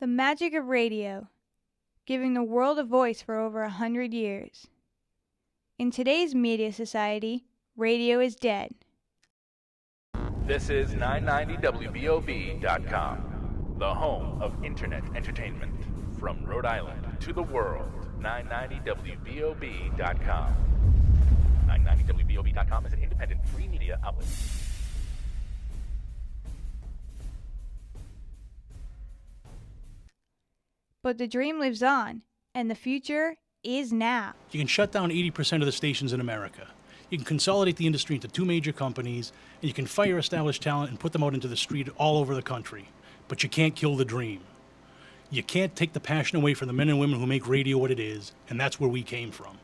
The magic of radio, giving the world a voice for over 100 years. In today's media society, radio is dead. This is 990WBOB.com, the home of internet entertainment. From Rhode Island to the world, 990WBOB.com. 990WBOB.com is an independent free media outlet. But the dream lives on, and the future is now. You can shut down 80% of the stations in America. You can consolidate the industry into two major companies, and you can fire established talent and put them out into the street all over the country. But you can't kill the dream. You can't take the passion away from the men and women who make radio what it is, and that's where we came from.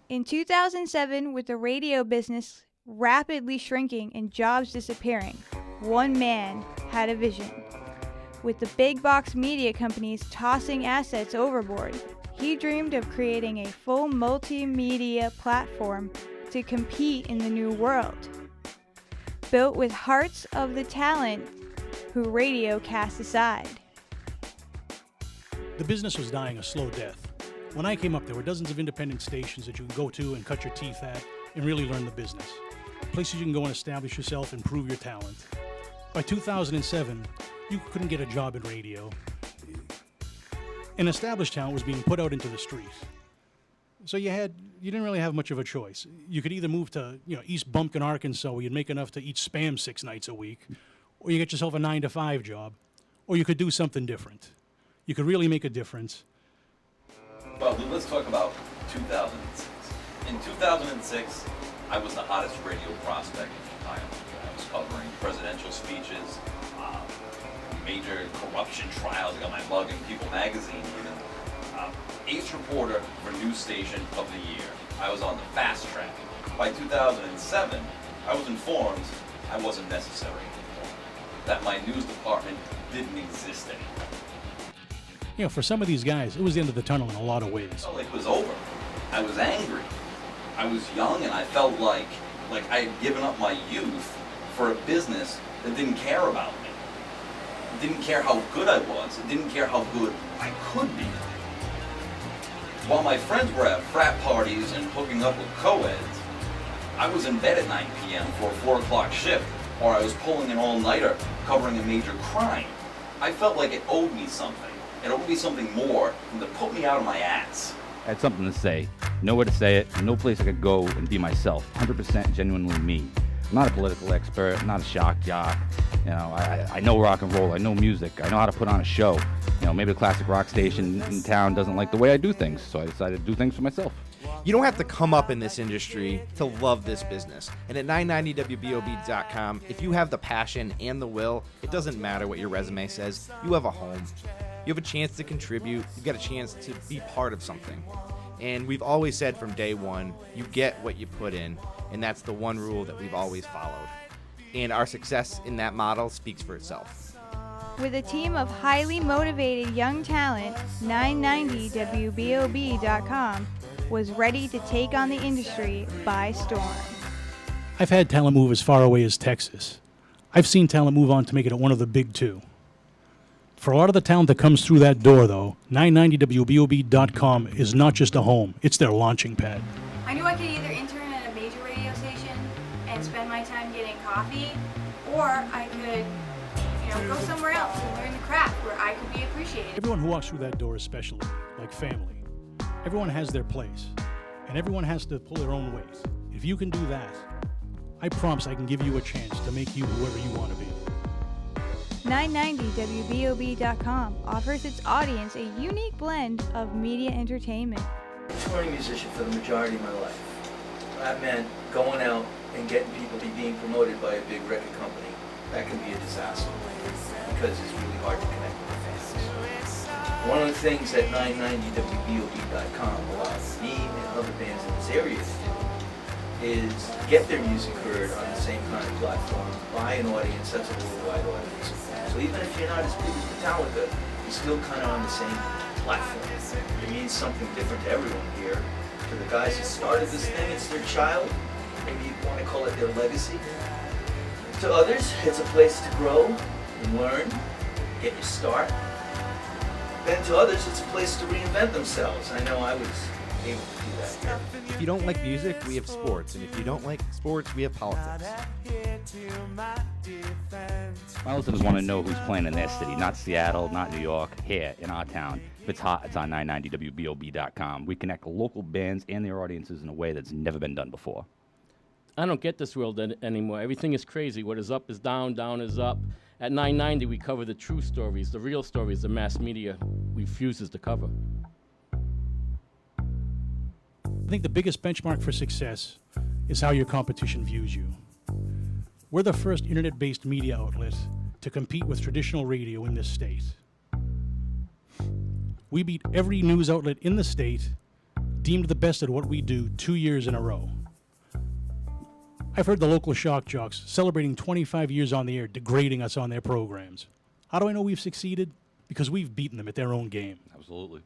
In 2007, with the radio business rapidly shrinking and jobs disappearing, one man had a vision. With the big box media companies tossing assets overboard, he dreamed of creating a full multimedia platform to compete in the new world. Built with hearts of the talent who radio cast aside. The business was dying a slow death. When I came up, there were dozens of independent stations that you could go to and cut your teeth at and really learn the business. Places you can go and establish yourself and prove your talent. By 2007, you couldn't get a job in radio. An established talent was being put out into the street. So you didn't really have much of a choice. You could either move to East Bumpkin, Arkansas, where you'd make enough to eat Spam 6 nights a week, or you get yourself a 9-to-5 job, or you could do something different. You could really make a difference. Well, let's talk about 2006. In 2006, I was the hottest radio prospect in Ohio. I was covering presidential speeches, major corruption trials. I got my mug in People magazine even. Ace reporter for News Station of the Year. I was on the fast track. By 2007, I was informed I wasn't necessary anymore. That my news department didn't exist anymore. For some of these guys, it was the end of the tunnel in a lot of ways. I felt like it was over. I was angry. I was young and I felt like I had given up my youth for a business that didn't care about me. It didn't care how good I was. It didn't care how good I could be. While my friends were at frat parties and hooking up with co-eds, I was in bed at 9 p.m. for a 4 o'clock shift, or I was pulling an all-nighter covering a major crime. I felt like it owed me something. It owed me something more than to put me out of my ass. I had something to say, nowhere to say it, no place I could go and be myself, 100% genuinely me. I'm not a political expert, I'm not a shock jock. I know rock and roll, I know music, I know how to put on a show. Maybe the classic rock station in town doesn't like the way I do things, so I decided to do things for myself. You don't have to come up in this industry to love this business. And at 990WBOB.com, if you have the passion and the will, it doesn't matter what your resume says, you have a home. You have a chance to contribute, you get a chance to be part of something. And we've always said from day one, you get what you put in, and that's the one rule that we've always followed. And our success in that model speaks for itself. With a team of highly motivated young talent, 990WBOB.com was ready to take on the industry by storm. I've had talent move as far away as Texas. I've seen talent move on to make it at one of the big two. For a lot of the talent that comes through that door, though, 990WBOB.com is not just a home, it's their launching pad. I knew I could either intern at a major radio station and spend my time getting coffee, or I could, go somewhere else and learn the craft where I could be appreciated. Everyone who walks through that door is special, like family. Everyone has their place, and everyone has to pull their own weight. If you can do that, I promise I can give you a chance to make you whoever you want to be. 990WBOB.com offers its audience a unique blend of media entertainment. Touring musician for the majority of my life. That meant going out and getting people to be being promoted by a big record company. That can be a disaster because it's really hard to connect with the fans. One of the things that 990WBOB.com allows me and other bands in this area to do is get their music heard on the same kind of platform by an audience that's a worldwide audience. So even if you're not as big as Metallica, you're still kind of on the same platform. It means something different to everyone here. To the guys who started this thing, it's their child. Maybe you want to call it their legacy. To others, it's a place to grow and learn, get your start. then to others, it's a place to reinvent themselves. I know I was able to do that here. If you don't like music, we have sports. And if you don't like sports, we have politics. My listeners want to know who's playing in their city, not Seattle, not New York, here in our town. If it's hot, it's on 990WBOB.com. We connect local bands and their audiences in a way that's never been done before. I don't get this world anymore. Everything is crazy. What is up is down, down is up. At 990, we cover the true stories, the real stories the mass media refuses to cover. I think the biggest benchmark for success is how your competition views you. We're the first internet-based media outlet to compete with traditional radio in this state. We beat every news outlet in the state, deemed the best at what we do 2 years in a row. I've heard the local shock jocks celebrating 25 years on the air degrading us on their programs. How do I know we've succeeded? Because we've beaten them at their own game. Absolutely.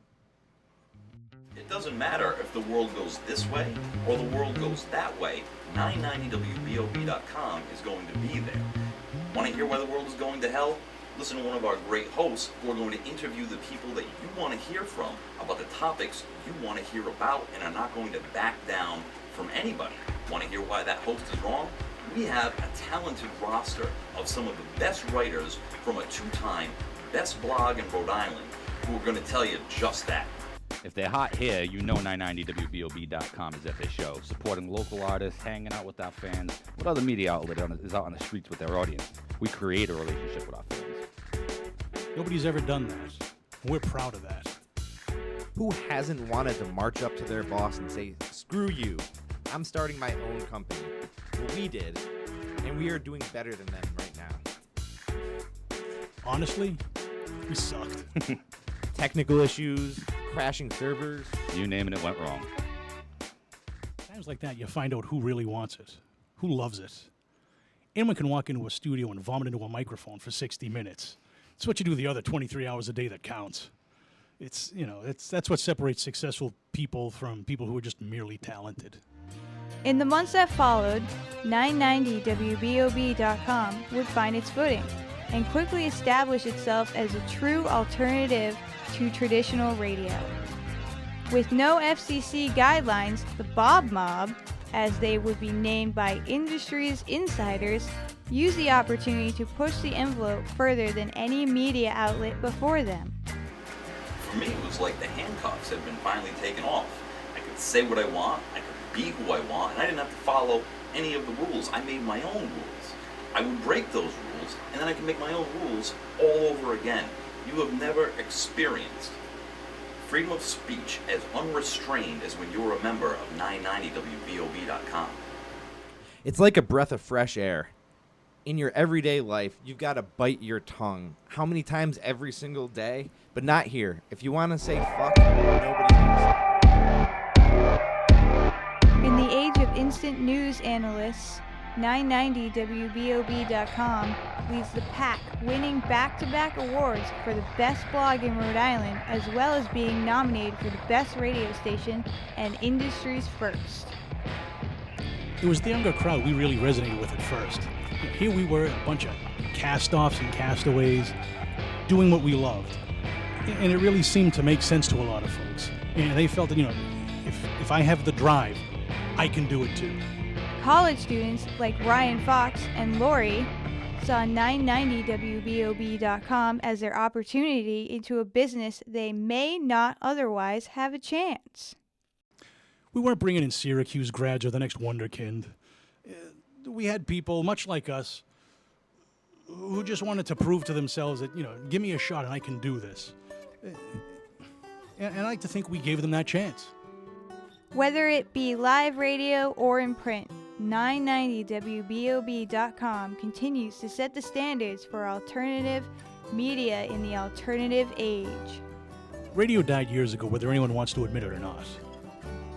It doesn't matter if the world goes this way or the world goes that way, 990WBOB.com is going to be there. Want to hear why the world is going to hell? Listen to one of our great hosts who are going to interview the people that you want to hear from about the topics you want to hear about and are not going to back down from anybody. Want to hear why that host is wrong? We have a talented roster of some of the best writers from a two-time best blog in Rhode Island who are going to tell you just that. If they're hot here, you know 990WBOB.com is at their show, supporting local artists, hanging out with our fans. What other media outlet is out on the streets with their audience? We create a relationship with our fans. Nobody's ever done that. We're proud of that. Who hasn't wanted to march up to their boss and say, screw you, I'm starting my own company? Well, we did, and we are doing better than them right now. Honestly, we sucked. Technical issues, crashing servers. You name it, it went wrong. Times like that, you find out who really wants it, who loves it. Anyone can walk into a studio and vomit into a microphone for 60 minutes. It's what you do the other 23 hours a day that counts. That's what separates successful people from people who are just merely talented. In the months that followed, 990WBOB.com would find its footing and quickly establish itself as a true alternative to traditional radio. With no FCC guidelines, the Bob Mob, as they would be named by industry's insiders, used the opportunity to push the envelope further than any media outlet before them. For me, it was like the handcuffs had been finally taken off. I could say what I want, I could be who I want, and I didn't have to follow any of the rules. I made my own rules. I would break those rules, and then I could make my own rules all over again. You have never experienced freedom of speech as unrestrained as when you were a member of 990WBOB.com. It's like a breath of fresh air. In your everyday life, you've got to bite your tongue. How many times every single day? But not here. If you want to say fuck, nobody's going to stop. In the age of instant news analysts, 990WBOB.com leads the pack, winning back-to-back awards for the best blog in Rhode Island, as well as being nominated for the best radio station and industry's first. It was the younger crowd we really resonated with at first. Here we were, a bunch of cast-offs and castaways, doing what we loved. And it really seemed to make sense to a lot of folks. And they felt that, if I have the drive, I can do it too. College students like Ryan Fox and Lori saw 990WBOB.com as their opportunity into a business they may not otherwise have a chance. We weren't bringing in Syracuse grads or the next wonderkind. We had people, much like us, who just wanted to prove to themselves that, give me a shot and I can do this. And I like to think we gave them that chance. Whether it be live radio or in print, 990WBOB.com continues to set the standards for alternative media in the alternative age. Radio died years ago, whether anyone wants to admit it or not.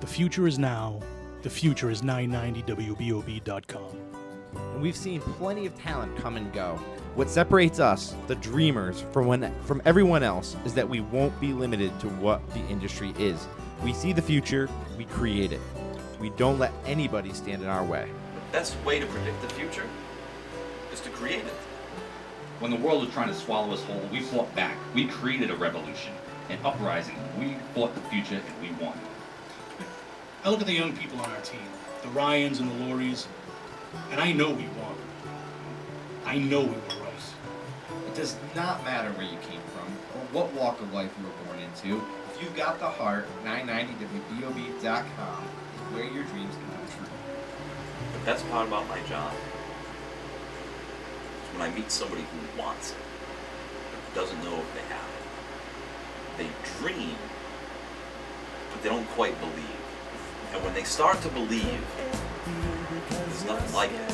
The future is now. The future is 990WBOB.com. And we've seen plenty of talent come and go. What separates us, the dreamers, from everyone else is that we won't be limited to what the industry is. We see the future, we create it. We don't let anybody stand in our way. The best way to predict the future is to create it. When the world was trying to swallow us whole, we fought back. We created a revolution. and uprising. We fought the future and we won. I look at the young people on our team, the Ryans and the Lauries, and I know we won. I know we were right. It does not matter where you came from or what walk of life you were born into. If you've got the heart, 990wbob.com is where your dreams can come true. The best part about my job is when I meet somebody who wants it, but doesn't know if they have it. They dream, but they don't quite believe. And when they start to believe, there's nothing like it.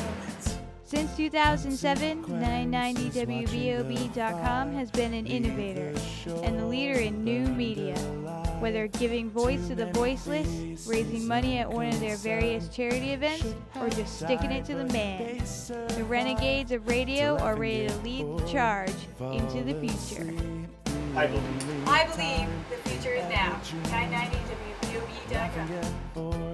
Since 2007, 990wbob.com has been an innovator and the leader in new media. Whether giving voice to the voiceless, raising money at one of their various charity events, or just sticking it to the man, the renegades of radio are ready to lead the charge into the future. I believe. I believe the future is now. 990wbob.com.